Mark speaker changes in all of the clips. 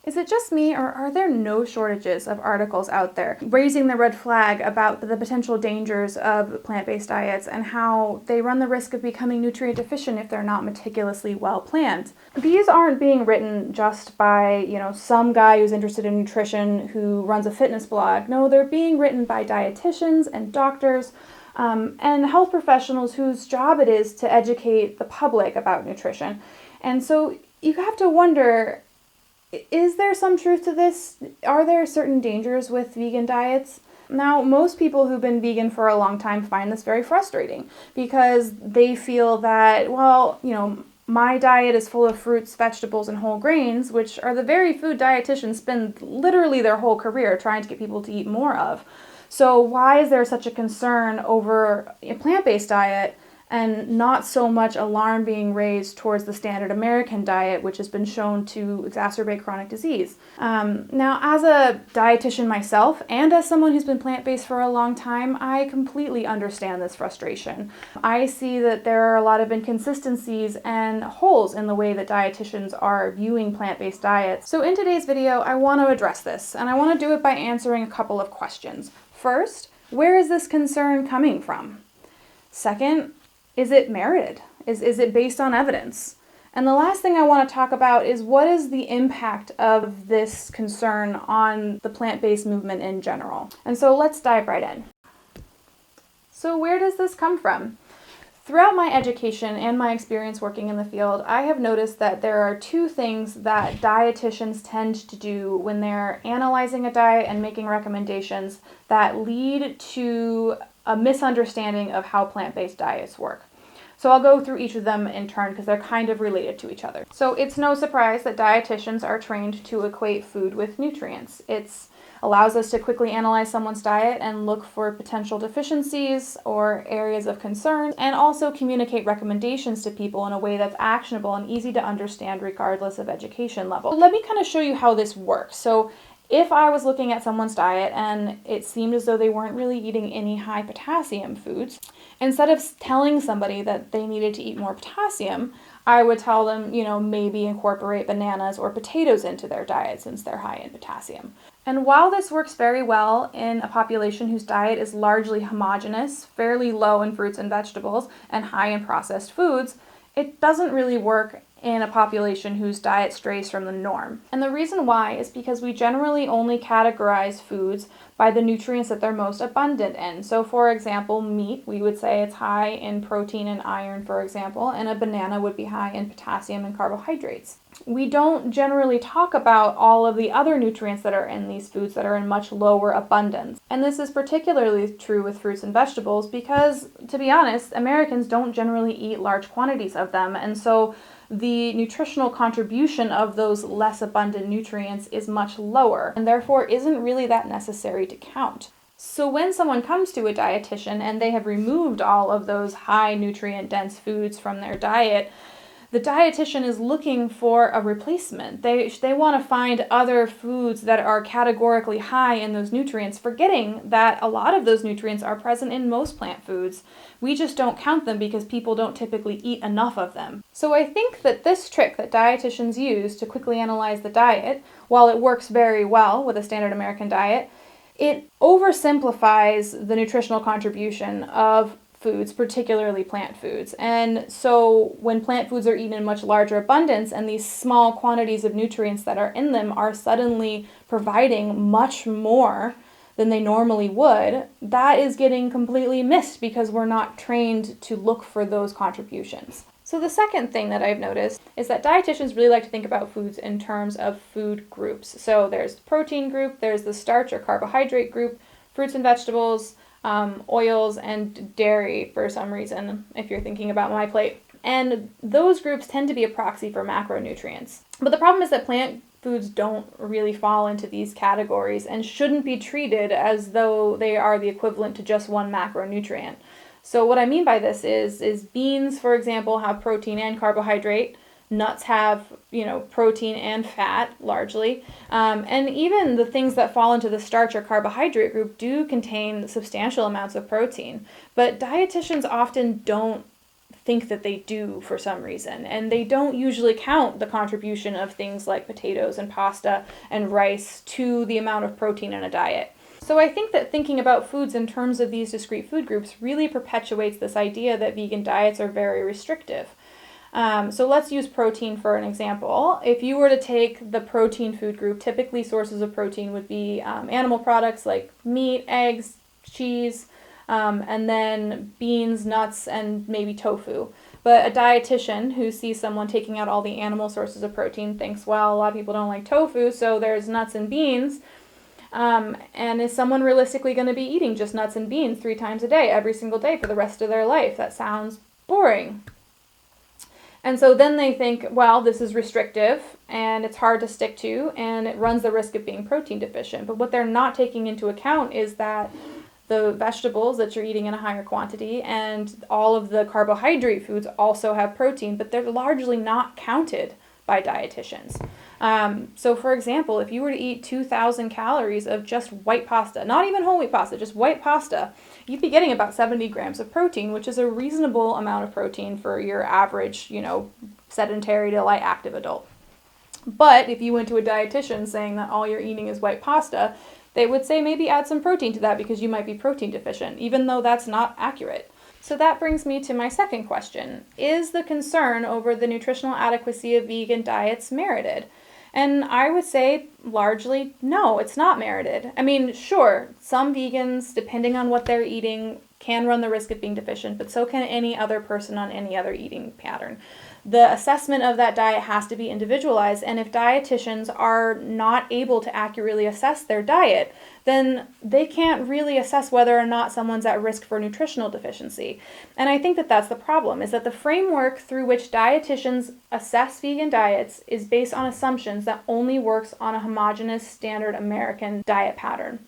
Speaker 1: Is it just me, or are there no shortages of articles out there raising the red flag about the potential dangers of plant-based diets and how they run the risk of becoming nutrient deficient if they're not meticulously well planned? These aren't being written just by, some guy who's interested in nutrition who runs a fitness blog. No, they're being written by dietitians and doctors and health professionals whose job it is to educate the public about nutrition. And so you have to wonder, is there some truth to this? Are there certain dangers with vegan diets? Now, most people who've been vegan for a long time find this very frustrating because they feel that, my diet is full of fruits, vegetables, and whole grains, which are the very food dietitians spend literally their whole career trying to get people to eat more of. So why is there such a concern over a plant-based diet and not so much alarm being raised towards the standard American diet, which has been shown to exacerbate chronic disease? Now, as a dietitian myself, and as someone who's been plant-based for a long time, I completely understand this frustration. I see that there are a lot of inconsistencies and holes in the way that dietitians are viewing plant-based diets. So in today's video, I want to address this, and I want to do it by answering a couple of questions. First, where is this concern coming from? Second, is it merited? Is it based on evidence? And the last thing I want to talk about is what is the impact of this concern on the plant-based movement in general. And so let's dive right in. So where does this come from? Throughout my education and my experience working in the field, I have noticed that there are two things that dietitians tend to do when they're analyzing a diet and making recommendations that lead to a misunderstanding of how plant-based diets work. So I'll go through each of them in turn because they're kind of related to each other. So it's no surprise that dietitians are trained to equate food with nutrients. It allows us to quickly analyze someone's diet and look for potential deficiencies or areas of concern, and also communicate recommendations to people in a way that's actionable and easy to understand regardless of education level. Let me kind of show you how this works. So if I was looking at someone's diet and it seemed as though they weren't really eating any high potassium foods, instead of telling somebody that they needed to eat more potassium, I would tell them, maybe incorporate bananas or potatoes into their diet since they're high in potassium. And while this works very well in a population whose diet is largely homogeneous, fairly low in fruits and vegetables, and high in processed foods, it doesn't really work in a population whose diet strays from the norm. And the reason why is because we generally only categorize foods by the nutrients that they're most abundant in. So for example, meat, we would say it's high in protein and iron, for example, and a banana would be high in potassium and carbohydrates. We don't generally talk about all of the other nutrients that are in these foods that are in much lower abundance. And this is particularly true with fruits and vegetables because, to be honest, Americans don't generally eat large quantities of them, and so the nutritional contribution of those less abundant nutrients is much lower and therefore isn't really that necessary to count. So when someone comes to a dietitian and they have removed all of those high nutrient dense foods from their diet, the dietitian is looking for a replacement. They want to find other foods that are categorically high in those nutrients, forgetting that a lot of those nutrients are present in most plant foods. We just don't count them because people don't typically eat enough of them. So I think that this trick that dietitians use to quickly analyze the diet, while it works very well with a standard American diet, it oversimplifies the nutritional contribution of foods, particularly plant foods. And so when plant foods are eaten in much larger abundance and these small quantities of nutrients that are in them are suddenly providing much more than they normally would, that is getting completely missed because we're not trained to look for those contributions. So the second thing that I've noticed is that dietitians really like to think about foods in terms of food groups. So there's the protein group, there's the starch or carbohydrate group, fruits and vegetables, oils, and dairy for some reason, if you're thinking about my plate. And those groups tend to be a proxy for macronutrients. But the problem is that plant foods don't really fall into these categories and shouldn't be treated as though they are the equivalent to just one macronutrient. So what I mean by this is beans, for example, have protein and carbohydrate. Nuts have, protein and fat, largely. And even the things that fall into the starch or carbohydrate group do contain substantial amounts of protein. But dietitians often don't think that they do for some reason. And they don't usually count the contribution of things like potatoes and pasta and rice to the amount of protein in a diet. So I think that thinking about foods in terms of these discrete food groups really perpetuates this idea that vegan diets are very restrictive. So let's use protein for an example. If you were to take the protein food group, typically sources of protein would be animal products like meat, eggs, cheese, and then beans, nuts, and maybe tofu. But a dietitian who sees someone taking out all the animal sources of protein thinks, well, a lot of people don't like tofu, so there's nuts and beans. And is someone realistically going to be eating just nuts and beans 3 times a day, every single day for the rest of their life? That sounds boring. And so then they think, well, this is restrictive and it's hard to stick to and it runs the risk of being protein deficient. But what they're not taking into account is that the vegetables that you're eating in a higher quantity and all of the carbohydrate foods also have protein, but they're largely not counted by dietitians. So for example, if you were to eat 2,000 calories of just white pasta, not even whole wheat pasta, just white pasta, you'd be getting about 70 grams of protein, which is a reasonable amount of protein for your average, sedentary to light active adult. But if you went to a dietitian saying that all you're eating is white pasta, they would say maybe add some protein to that because you might be protein deficient, even though that's not accurate. So that brings me to my second question. Is the concern over the nutritional adequacy of vegan diets merited? And I would say largely, no, it's not merited. I mean, sure, some vegans, depending on what they're eating, can run the risk of being deficient, but so can any other person on any other eating pattern. The assessment of that diet has to be individualized, and if dietitians are not able to accurately assess their diet, then they can't really assess whether or not someone's at risk for nutritional deficiency. And I think that that's the problem, is that the framework through which dietitians assess vegan diets is based on assumptions that only works on a homogeneous standard American diet pattern.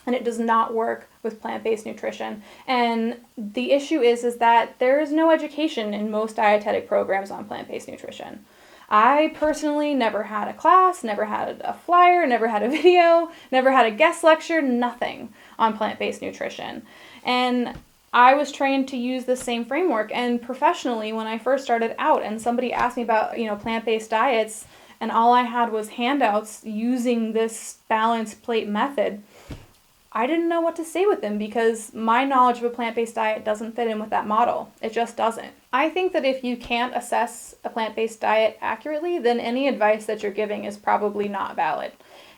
Speaker 1: And it does not work with plant-based nutrition. And the issue is that there is no education in most dietetic programs on plant-based nutrition. I personally never had a class, never had a flyer, never had a video, never had a guest lecture, nothing on plant-based nutrition. And I was trained to use the same framework. And professionally, when I first started out and somebody asked me about, plant-based diets, and all I had was handouts using this balanced plate method, I didn't know what to say with them because my knowledge of a plant-based diet doesn't fit in with that model. It just doesn't. I think that if you can't assess a plant-based diet accurately, then any advice that you're giving is probably not valid.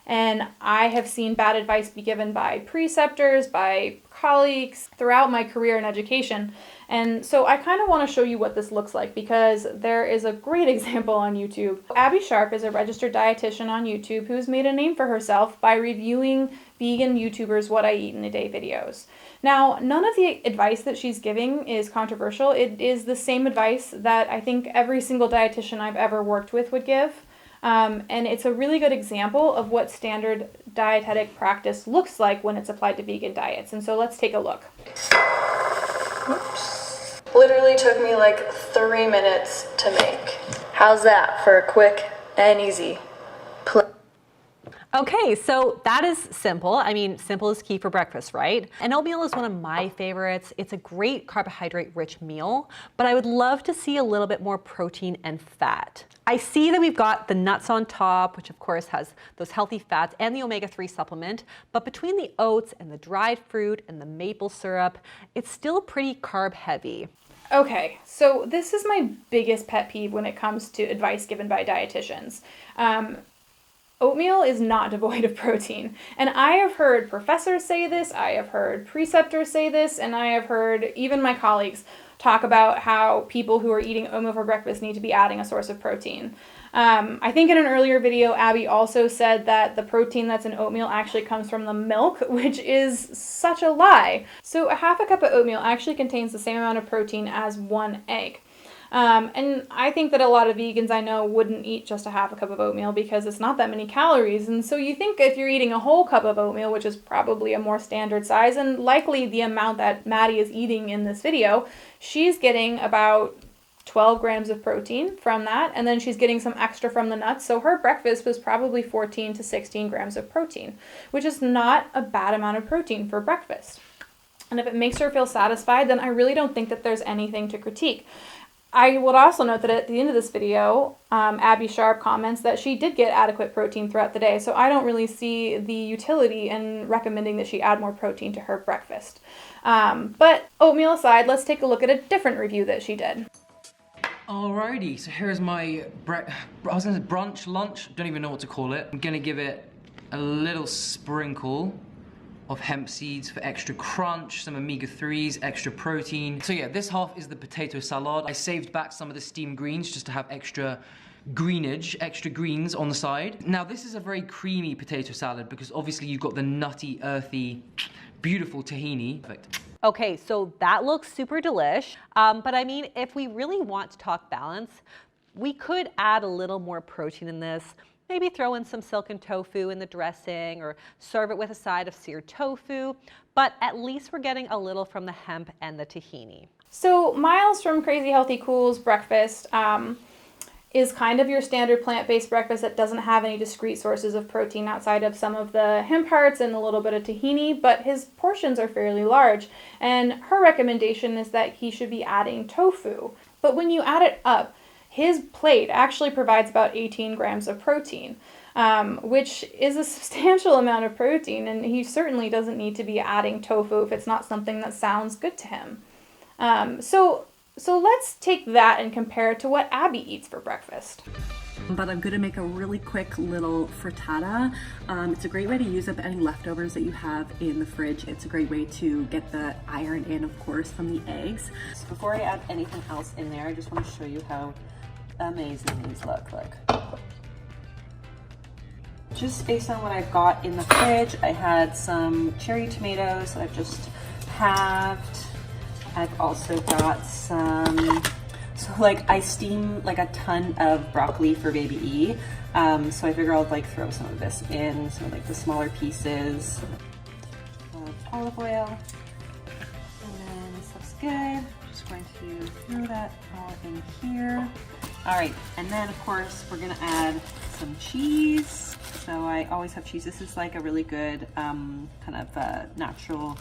Speaker 1: And I have seen bad advice be given by preceptors, by colleagues throughout my career in education. And so I kind of want to show you what this looks like because there is a great example on YouTube. Abby Sharp is a registered dietitian on YouTube who's made a name for herself by reviewing vegan YouTubers' What I Eat in a Day videos. Now, none of the advice that she's giving is controversial. It is the same advice that I think every single dietitian I've ever worked with would give. And it's a really good example of what standard dietetic practice looks like when it's applied to vegan diets. And so let's take a look.
Speaker 2: Oops. Literally took me like 3 minutes to make. How's that for a quick and easy
Speaker 3: Okay, so that is simple. I mean, simple is key for breakfast, right? And oatmeal is one of my favorites. It's a great carbohydrate-rich meal, but I would love to see a little bit more protein and fat. I see that we've got the nuts on top, which of course has those healthy fats and the omega-3 supplement, but between the oats and the dried fruit and the maple syrup, it's still pretty carb heavy.
Speaker 1: Okay, so this is my biggest pet peeve when it comes to advice given by dietitians. Oatmeal is not devoid of protein. And I have heard professors say this, I have heard preceptors say this, and I have heard even my colleagues talk about how people who are eating oatmeal for breakfast need to be adding a source of protein. I think in an earlier video, Abby also said that the protein that's in oatmeal actually comes from the milk, which is such a lie. So a half a cup of oatmeal actually contains the same amount of protein as 1 egg. And I think that a lot of vegans I know wouldn't eat just a half a cup of oatmeal because it's not that many calories. And so you think if you're eating a whole cup of oatmeal, which is probably a more standard size and likely the amount that Maddie is eating in this video, she's getting about 12 grams of protein from that, and then she's getting some extra from the nuts. So her breakfast was probably 14 to 16 grams of protein, which is not a bad amount of protein for breakfast. and if it makes her feel satisfied, then I really don't think that there's anything to critique. I would also note that at the end of this video, Abby Sharp comments that she did get adequate protein throughout the day, so I don't really see the utility in recommending that she add more protein to her breakfast. But oatmeal aside, let's take a look at a different review that she did.
Speaker 4: Alrighty, so here's my brunch, lunch, don't even know what to call it. I'm gonna give it a little sprinkle of hemp seeds for extra crunch, some omega-3s, extra protein. So yeah, this half is the potato salad. I saved back some of the steamed greens just to have extra greenage, extra greens on the side. Now this is a very creamy potato salad because obviously you've got the nutty, earthy, beautiful tahini. Perfect.
Speaker 3: Okay, so that looks super delish. But I mean, if we really want to talk balance, we could add a little more protein in this. Maybe throw in some silken tofu in the dressing or serve it with a side of seared tofu, but at least we're getting a little from the hemp and the tahini.
Speaker 1: So Miles from Crazy Healthy Cool's breakfast is kind of your standard plant-based breakfast that doesn't have any discrete sources of protein outside of some of the hemp hearts and a little bit of tahini, but his portions are fairly large. And her recommendation is that he should be adding tofu. But when you add it up, his plate actually provides about 18 grams of protein, which is a substantial amount of protein, and he certainly doesn't need to be adding tofu if it's not something that sounds good to him. So let's take that and compare it to what Abby eats for breakfast.
Speaker 5: But I'm going to make a really quick little frittata. It's a great way to use up any leftovers that you have in the fridge. It's a great way to get the iron in, of course, from the eggs. So before I add anything else in there, I just want to show you how amazing these look. Just based on what I've got in the fridge, I had some cherry tomatoes that I've just halved. I've also got some, I steam like a ton of broccoli for baby E. So I figure I'll throw some of this in, some of the smaller pieces of olive oil. And then this looks good. Just going to throw that all in here. All right, and then of course we're gonna add some cheese. So I always have cheese. This is a really good kind of natural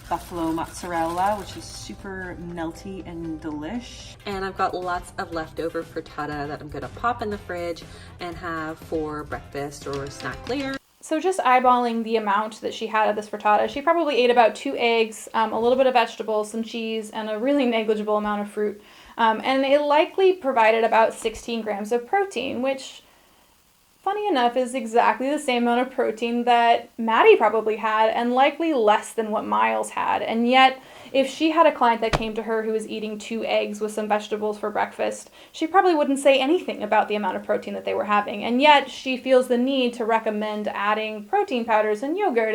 Speaker 5: buffalo mozzarella, which is super melty and delish. And I've got lots of leftover frittata that I'm gonna pop in the fridge and have for breakfast or snack later.
Speaker 1: So just eyeballing the amount that she had of this frittata, she probably ate about 2 eggs, a little bit of vegetables, some cheese, and a really negligible amount of fruit. And it likely provided about 16 grams of protein, which, funny enough, is exactly the same amount of protein that Maddie probably had, and likely less than what Miles had. And yet, if she had a client that came to her who was eating 2 eggs with some vegetables for breakfast, she probably wouldn't say anything about the amount of protein that they were having. And yet, she feels the need to recommend adding protein powders and yogurt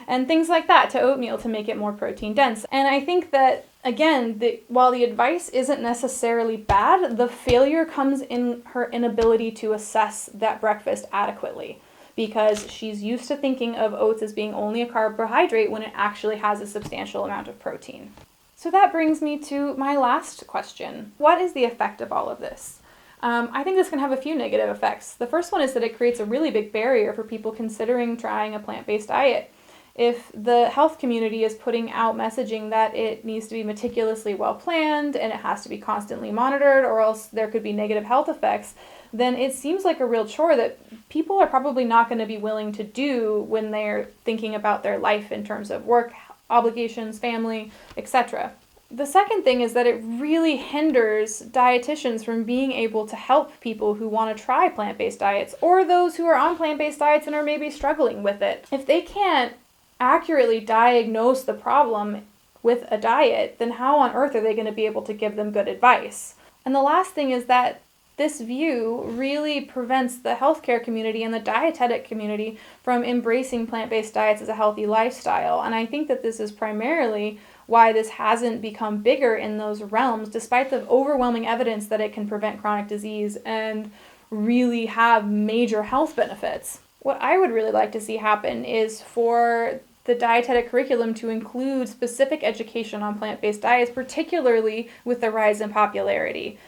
Speaker 1: and things like that to oatmeal to make it more protein dense. And I think that, again, while the advice isn't necessarily bad, the failure comes in her inability to assess that breakfast adequately, because she's used to thinking of oats as being only a carbohydrate when it actually has a substantial amount of protein. So that brings me to my last question. What is the effect of all of this? I think this can have a few negative effects. The first one is that it creates a really big barrier for people considering trying a plant-based diet. If the health community is putting out messaging that it needs to be meticulously well planned and it has to be constantly monitored or else there could be negative health effects, then it seems like a real chore that people are probably not going to be willing to do when they're thinking about their life in terms of work, obligations, family, etc. The second thing is that it really hinders dietitians from being able to help people who want to try plant-based diets or those who are on plant-based diets and are maybe struggling with it. If they can't accurately diagnose the problem with a diet, then how on earth are they going to be able to give them good advice? And the last thing is that this view really prevents the healthcare community and the dietetic community from embracing plant-based diets as a healthy lifestyle. And I think that this is primarily why this hasn't become bigger in those realms, despite the overwhelming evidence that it can prevent chronic disease and really have major health benefits. What I would really like to see happen is for the dietetic curriculum to include specific education on plant-based diets, particularly with the rise in popularity.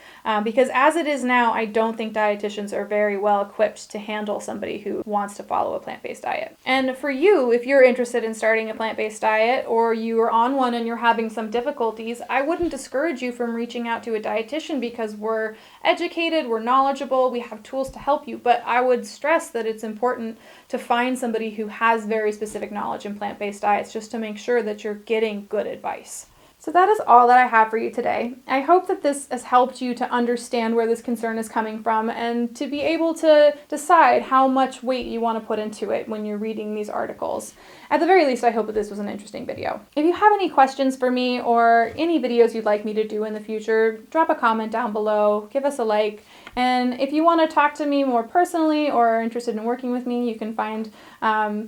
Speaker 1: Because as it is now, I don't think dietitians are very well equipped to handle somebody who wants to follow a plant-based diet. And for you, if you're interested in starting a plant-based diet, or you are on one and you're having some difficulties, I wouldn't discourage you from reaching out to a dietitian, because we're educated, we're knowledgeable, we have tools to help you. But I would stress that it's important to find somebody who has very specific knowledge in plant-based diets, just to make sure that you're getting good advice. So that is all that I have for you today. I hope that this has helped you to understand where this concern is coming from, and to be able to decide how much weight you want to put into it when you're reading these articles. At the very least, I hope that this was an interesting video. If you have any questions for me, or any videos you'd like me to do in the future, drop a comment down below, give us a like. And if you want to talk to me more personally, or are interested in working with me, you can find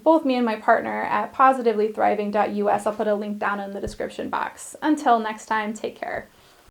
Speaker 1: both me and my partner at positivelythriving.us. I'll put a link down in the description box. Until next time, take care.